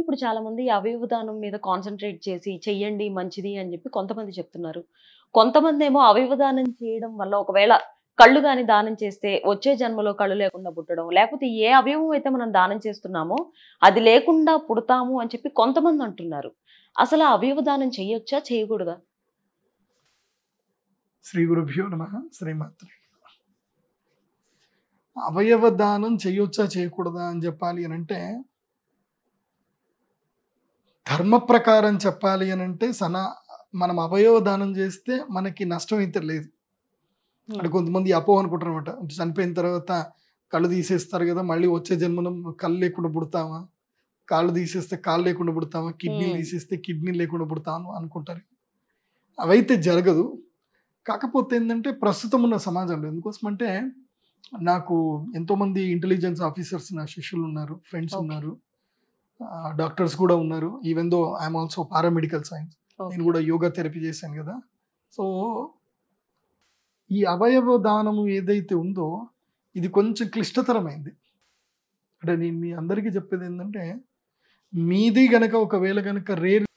ఇప్పుడు చాలామంది అవయవ దానం మీద కాన్సంట్రేట్ చేసి చెయ్యండి మంచిది అని జెప్పి కొంతమంది చెప్తున్నారు. కొంతమందేమో అవయవ దానం చేయడం వల్ల ఒకవేళ కళ్ళు గాని దానం చేస్తే వచ్చే జన్మలో కళ్ళు లేకుండా పుట్టడం, లేకపోతే ఏ అవయవం అయితే మనం దానం చేస్తున్నామో అది లేకుండా పుడతాము అని చెప్పి కొంతమంది అంటున్నారు. అసలు ఆ అవయవ దానం చేయొచ్చా? చేయకూడదా? శ్రీ గురుభ్యో నమః. శ్రీమాత్రే. అవయవ దానం చేయొచ్చా చేయకూడదా అని చెప్పాలి అనంటే, ధర్మ ప్రకారం చెప్పాలి అనంటే మనం అవయవ దానం చేస్తే మనకి నష్టం అయితే లేదు. అంటే కొంతమంది అపోహ అనుకుంటారు అనమాట. చనిపోయిన తర్వాత కళ్ళు తీసేస్తారు కదా, మళ్ళీ వచ్చే జన్మలో కళ్ళు లేకుండా పుడతామా, కాళ్ళు తీసేస్తే కాళ్ళు లేకుండా పుడతామా, కిడ్నీలు తీసేస్తే కిడ్నీ లేకుండా పుడతాము అనుకుంటారు. అవైతే జరగదు. కాకపోతే ఏంటంటే ప్రస్తుతం ఉన్న సమాజంలో ఎందుకోసమంటే, నాకు ఎంతోమంది ఇంటెలిజెన్స్ ఆఫీసర్స్ నా శిష్యులు ఉన్నారు, ఫ్రెండ్స్ ఉన్నారు, డాక్టర్స్ కూడా ఉన్నారు. Even though I'm also paramedical science. నేను కూడా యోగా థెరపీ చేశాను కదా. సో ఈ అవయవ దానము ఏదైతే ఉందో ఇది కొంచెం క్లిష్టతరమైంది. అంటే నేను మీ అందరికీ చెప్పేది ఏంటంటే, మీది గనక ఒకవేళ గనక రేర్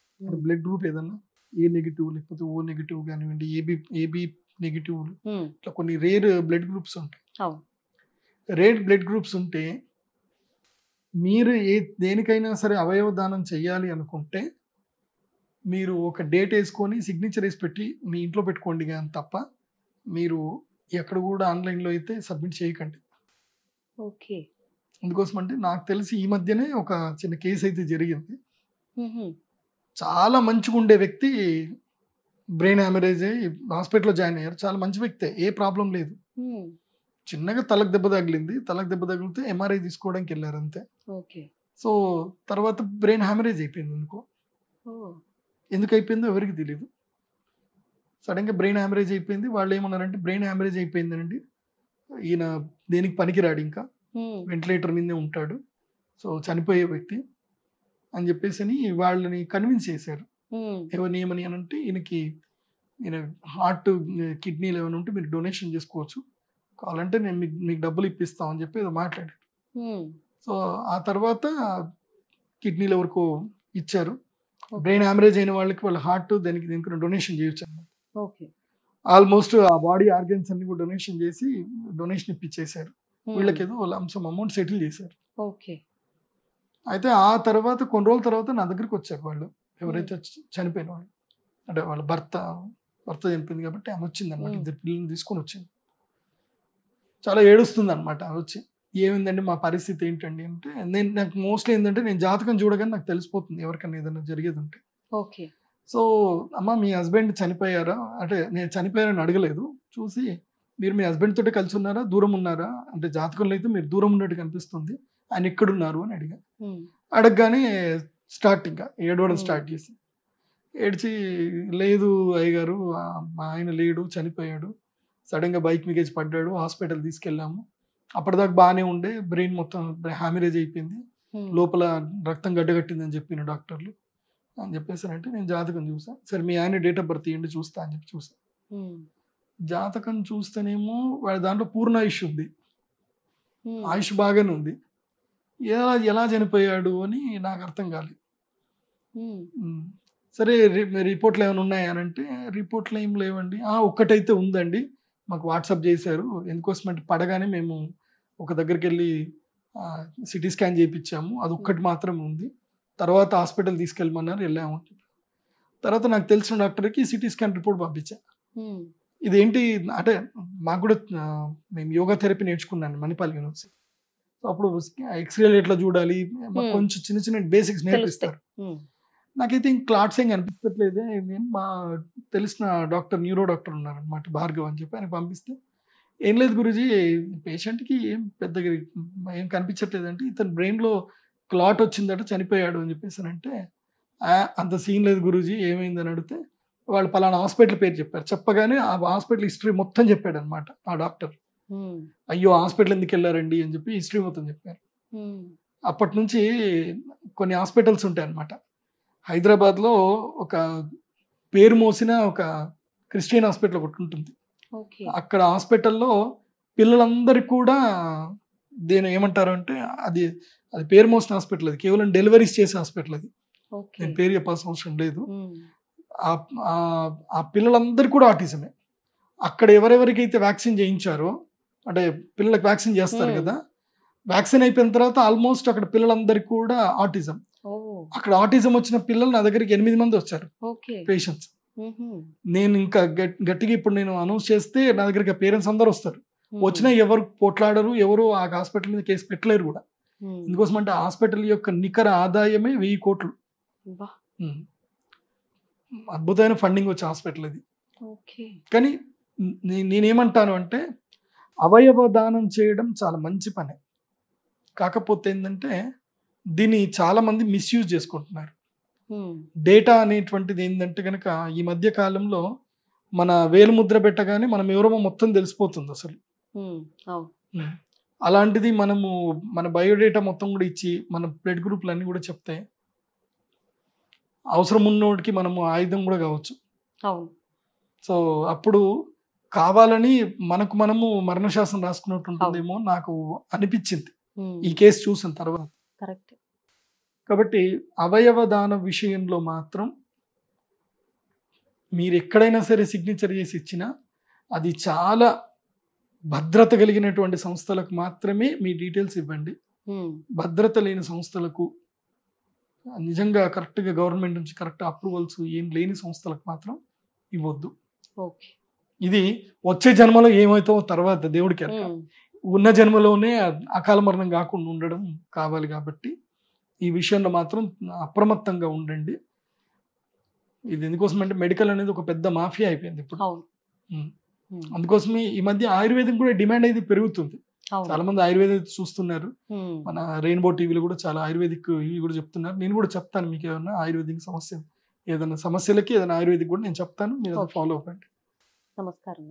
బ్లడ్ గ్రూప్ ఏదన్నా ఏ నెగిటివ్ లేకపోతే ఓ నెగిటివ్ కానివ్వండి, ఏబి నెగిటివ్, ఇట్లా కొన్ని రేర్ బ్లడ్ గ్రూప్స్ ఉంటాయి. రేర్ బ్లడ్ గ్రూప్స్ ఉంటే మీరు దేనికైనా సరే అవయవ దానం చేయాలి అనుకుంటే మీరు ఒక డేట్ వేసుకొని సిగ్నేచర్ వేసి పెట్టి మీ ఇంట్లో పెట్టుకోండి, కానీ తప్ప మీరు ఎక్కడ కూడా ఆన్లైన్లో అయితే సబ్మిట్ చేయకండి. ఓకే. అందుకోసం అంటే నాకు తెలిసి ఈ మధ్యనే ఒక చిన్న కేసు అయితే జరిగింది. చాలా మంచిగా ఉండే వ్యక్తి బ్రెయిన్ హ్యామరేజ్ అయ్యి హాస్పిటల్లో జాయిన్ అయ్యారు. చాలా మంచి వ్యక్తే, ఏ ప్రాబ్లం లేదు. చిన్నగా తలకు దెబ్బ తగిలింది. తలకు దెబ్బ తగిలితే ఎంఆర్ఐ తీసుకోవడానికి వెళ్ళారు అంతే. సో తర్వాత బ్రెయిన్ హ్యామరేజ్ అయిపోయింది. ఎందుకు అయిపోయిందో ఎవరికి తెలియదు. సడన్గా బ్రెయిన్ హ్యామరేజ్ అయిపోయింది. వాళ్ళు ఏమన్నారంటే, బ్రెయిన్ హ్యామరేజ్ అయిపోయిందండి, ఈయన దేనికి పనికిరాడు, ఇంకా వెంటిలేటర్ మీదే ఉంటాడు, సో చనిపోయే వ్యక్తి అని చెప్పేసి వాళ్ళని కన్విన్స్ చేశారు. ఎవరిని ఏమని అంటే, ఈయన హార్ట్ కిడ్నీలు ఏమైనా ఉంటే మీరు డొనేషన్ చేసుకోవచ్చు, కావాలంటే నేను మీకు డబ్బులు ఇప్పిస్తామని చెప్పి ఏదో మాట్లాడారు. సో ఆ తర్వాత కిడ్నీలు ఎవరికో ఇచ్చారు. బ్రెయిన్ హ్యామరేజ్ అయిన వాళ్ళకి వాళ్ళ హార్ట్ దేనికి డొనేషన్ చేయొచ్చు అన్నమాట. ఆల్మోస్ట్ ఆ బాడీ ఆర్గన్స్ అన్ని కూడా డొనేషన్ చేసి డొనేషన్ ఇప్పించేశారు. వీళ్ళకి ఏదో లంసమ్ అమౌంట్ సెటిల్ చేశారు. అయితే ఆ తర్వాత కొన్ని రోజుల తర్వాత నా దగ్గరికి వచ్చారు వాళ్ళు, ఎవరైతే చనిపోయిన వాళ్ళు. అంటే వాళ్ళ భర్త చనిపోయింది కాబట్టి ఆమె వచ్చింది అనమాట. ఇద్దరు పిల్లల్ని తీసుకొని వచ్చింది. చాలా ఏడుస్తుంది అనమాట. వచ్చి ఏమైందండి మా పరిస్థితి ఏంటండి అంటే, నాకు మోస్ట్లీ ఏంటంటే నేను జాతకం చూడగానే నాకు తెలిసిపోతుంది ఎవరికైనా ఏదైనా జరిగేది ఉంటే. సో అమ్మ మీ హస్బెండ్ చనిపోయారా అంటే, నేను చనిపోయారని అడగలేదు, చూసి మీరు మీ హస్బెండ్ తోటి కలిసి ఉన్నారా, దూరం ఉన్నారా అంటే, జాతకంలో అయితే మీరు దూరం ఉన్నట్టు కనిపిస్తుంది, ఆయన ఎక్కడున్నారు అని అడిగా. అడగగానే ఇంకా ఏడవడం స్టార్ట్ చేసి, ఏడ్చి లేదు అయ్యగారు మా ఆయన లేడు, చనిపోయాడు, సడన్గా బైక్ మీకేసి పడ్డాడు, హాస్పిటల్ తీసుకెళ్ళాము, అప్పటిదాకా బాగానే ఉండే, బ్రెయిన్ మొత్తం హ్యామరేజ్ అయిపోయింది, లోపల రక్తం గడ్డగట్టిందని చెప్పిన డాక్టర్లు అని చెప్పేసారంటే, నేను జాతకం చూసా, సరే మీ ఆయన డేట్ ఆఫ్ బర్త్ ఏంటి చూస్తా అని చెప్పి చూసా. జాతకం చూస్తేనేమో వాడి దాంట్లో పూర్ణ ఆయుష్ ఉంది, ఆయుష్ బాగానే ఉంది, ఎలా చనిపోయాడు అని నాకు అర్థం కాలేదు. సరే రిపోర్ట్లు ఏమైనా ఉన్నాయా అని అంటే, రిపోర్ట్లు ఏం లేవండి. ఒక్కటైతే ఉందండి, మాకు వాట్సాప్ చేశారు, ఎందుకోసమంటే పడగానే మేము ఒక దగ్గరికి వెళ్ళి సిటీ స్కాన్ చేయించాము, అది ఒక్కటి మాత్రం ఉంది, తర్వాత హాస్పిటల్ తీసుకెళ్ళమన్నారు, వెళ్ళాము. తర్వాత నాకు తెలిసిన డాక్టర్కి సిటీ స్కాన్ రిపోర్ట్ పంపించా. ఇదేంటి అంటే, మాకు కూడా మేము యోగా థెరపీ నేర్చుకున్నాను మణిపాల్ యూనివర్సిటీ. అప్పుడు ఎక్స్రేలు ఎట్లా చూడాలి, కొంచెం చిన్న చిన్న బేసిక్స్ నేర్పిస్తారు. నాకైతే క్లాట్స్ ఏం కనిపించట్లేదే. నేను మా తెలిసిన న్యూరో డాక్టర్ ఉన్నారనమాట, భార్గవ్ అని చెప్పి, ఆయన పంపిస్తే, ఏం లేదు గురూజీ, పేషెంట్కి ఏం పెద్దగా ఏం కనిపించట్లేదంటే, ఇతని బ్రెయిన్లో క్లాట్ వచ్చిందట, చనిపోయాడు అని చెప్పేసానంటే, అంత సీన్ లేదు గురూజీ, ఏమైందని అడిగితే వాళ్ళు పలానా హాస్పిటల్ పేరు చెప్పారు. చెప్పగానే ఆ హాస్పిటల్ హిస్టరీ మొత్తం చెప్పాడు అనమాట ఆ డాక్టర్. అయ్యో హాస్పిటల్ ఎందుకు వెళ్ళారండి అని చెప్పి హిస్టరీ మొత్తం చెప్పారు. అప్పటి నుంచి కొన్ని హాస్పిటల్స్ ఉంటాయి అనమాట. హైదరాబాద్లో ఒక పేరు మోసిన ఒక క్రిస్టియన్ హాస్పిటల్ ఒకటి ఉంటుంది. అక్కడ హాస్పిటల్లో పిల్లలందరికీ కూడా దీని ఏమంటారు అంటే అది అది పేరు మోసిన హాస్పిటల్, అది కేవలం డెలివరీస్ చేసే హాస్పిటల్ అది. ఓకే. నేను పేరు చెప్పాల్సిన అవసరం లేదు. ఉమ్. ఆ పిల్లలందరూ కూడా ఆటిజమే. అక్కడ ఎవరెవరికైతే వ్యాక్సిన్ చేయించారో, అంటే పిల్లలకు వ్యాక్సిన్ చేస్తారు కదా, వ్యాక్సిన్ అయిపోయిన తర్వాత ఆల్మోస్ట్ అక్కడ పిల్లలందరికీ కూడా ఆటిజం. ఓ. అక్కడ ఆటిజం వచ్చిన పిల్లలు నా దగ్గరికి 8 మంది వచ్చారు ఓకే. పేషెంట్స్. ఉహుం. నేను ఇంకా గట్టిగా ఇప్పుడు నేను అనౌన్స్ చేస్తే నా దగ్గరికి పేరెంట్స్ అందరూ వస్తారు. ఉమ్. వచ్చినా ఎవరు పోట్లాడరు, ఎవరు ఆ హాస్పిటల్ మీద కేసు పెట్టలేరు కూడా. ఉమ్. ఎందుకోసం అంటే హాస్పిటల్ యొక్క నికర ఆదాయమే 1000 కోట్లు. బా. అద్భుతమైన ఫండింగ్ వచ్చే హాస్పిటల్ ఇది. ఓకే. కానీ నేనేమంటాను అంటే అవయవ దానం చేయడం చాలా మంచి పని. కాకపోతే ఏంటంటే దీన్ని చాలా మంది మిస్యూజ్ చేసుకుంటున్నారు. ఉమ్. డేటా అనేటువంటిది ఏంటంటే కనుక ఈ మధ్య కాలంలో మన వేలు ముద్ర పెట్టగానే మనం ఎవరో మొత్తం తెలిసిపోతుంది అసలు. ఉమ్. అవును. అలాంటిది మనము మన బయోడేటా మొత్తం కూడా ఇచ్చి మన బ్లడ్ గ్రూప్లు అన్నీ కూడా చెప్తే అవసరం ఉన్నోడికి మనము ఆయుధం కూడా కావచ్చు. అవును. సో అప్పుడు కావాలని మనము మరణశాసనం రాసుకున్నట్టు ఉంటుందేమో నాకు అనిపించింది ఉమ్. ఈ కేసు చూసిన తర్వాత. కరెక్ట్. కాబట్టి అవయవ దాన విషయంలో మాత్రం మీరు ఎక్కడైనా సరే సిగ్నేచర్ చేసి ఇచ్చినా అది చాలా భద్రత కలిగినటువంటి సంస్థలకు మాత్రమే మీ డీటెయిల్స్ ఇవ్వండి. ఉమ్. భద్రత లేని సంస్థలకు, నిజంగా కరెక్ట్గా గవర్నమెంట్ నుంచి కరెక్ట్ అప్రూవల్స్ ఏం లేని సంస్థలకు మాత్రం ఇవ్వద్దు. ఓకే. ఇది వచ్చే జన్మలో ఏమవుతామో తర్వాత దేవుడికి ఎరక. ఉమ్. ఉన్న జన్మలోనే అకాల మరణం కాకుండా ఉండడం కావాలి. కాబట్టి ఈ విషయంలో మాత్రం అప్రమత్తంగా ఉండండి. ఇది ఎందుకోసం అంటే మెడికల్ అనేది ఒక పెద్ద మాఫియా అయిపోయింది ఇప్పుడు. అవును. అందుకోసమే ఈ మధ్య ఆయుర్వేదం కూడా డిమాండ్ అయితే పెరుగుతుంది. అవును. చాలా మంది ఆయుర్వేదం చూస్తున్నారు. ఉమ్. మన రెయిన్బో టీవీలో కూడా చాలా ఆయుర్వేదిక్ ఇవి కూడా చెప్తున్నారు. నేను కూడా చెప్తాను, మీకు ఏమైనా ఆయుర్వేదిక్ సమస్య, ఏదైనా సమస్యలకి ఏదైనా ఆయుర్వేదిక్ కూడా నేను చెప్తాను, మీరు Okay. ఫాలో అవ్వండి. నమస్కారం.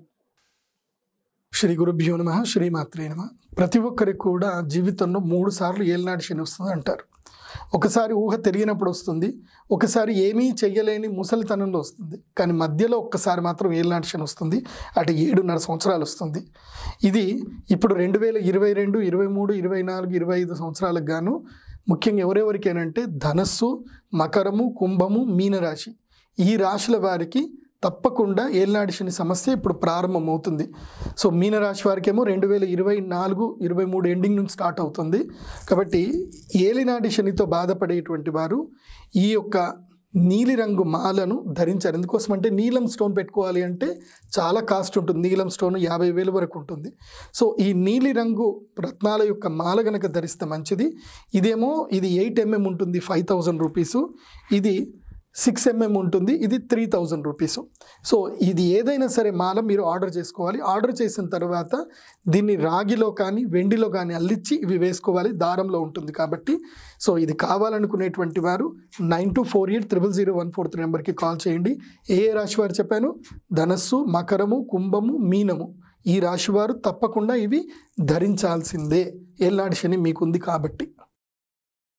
శ్రీ గురుభ్యో నమః, శ్రీమాత్రే నమః. ప్రతి ఒక్కరికి కూడా జీవితంలో 3 సార్లు ఏలినాటి శని వస్తుంది అంటారు. ఒకసారి ఊహ తెలియనప్పుడు వస్తుంది, ఒకసారి ఏమీ చెయ్యలేని ముసలితనంలో వస్తుంది, కానీ మధ్యలో ఒక్కసారి మాత్రం ఏలినాటి శని వస్తుంది. అటు 7.5 సంవత్సరాలు వస్తుంది. ఇది ఇప్పుడు 2022, 23, 24, 25 సంవత్సరాలకు గాను ముఖ్యంగా ఎవరెవరికేనంటే ధనస్సు, మకరము, కుంభము, మీనరాశి ఈ రాశుల వారికి తప్పకుండా ఏలినాటి శని సమస్య ఇప్పుడు ప్రారంభమవుతుంది. సో మీనరాశి వారికేమో 2024, 23 ఎండింగ్ నుంచి స్టార్ట్ అవుతుంది. కాబట్టి ఏలినాటి శనితో బాధపడేటువంటి వారు ఈ యొక్క నీలిరంగు మాలను ధరించారు. ఎందుకోసం అంటే నీలం స్టోన్ పెట్టుకోవాలి అంటే చాలా కాస్ట్ ఉంటుంది. నీలం స్టోన్ 50,000 వరకు ఉంటుంది. సో ఈ నీలిరంగు రత్నాల యొక్క మాల గనక ధరిస్తే మంచిది. ఇదేమో ఇది 8 mm ఉంటుంది, 5,000 రూపీసు. ఇది 6 mm ఉంటుంది, ఇది 3,000 రూపీస్. సో ఇది ఏదైనా సరే మాల మీరు ఆర్డర్ చేసుకోవాలి. ఆర్డర్ చేసిన తర్వాత దీన్ని రాగిలో కానీ వెండిలో కానీ అల్లిచ్చి ఇవి వేసుకోవాలి. దారంలో ఉంటుంది కాబట్టి. సో ఇది కావాలనుకునేటువంటి వారు 9248000143 నెంబర్కి కాల్ చేయండి. ఏ రాశి వారు చెప్పాను? ధనస్సు, మకరము, కుంభము, మీనము ఈ రాశి వారు తప్పకుండా ఇవి ధరించాల్సిందే. ఏలినాటి శని మీకుంది కాబట్టి.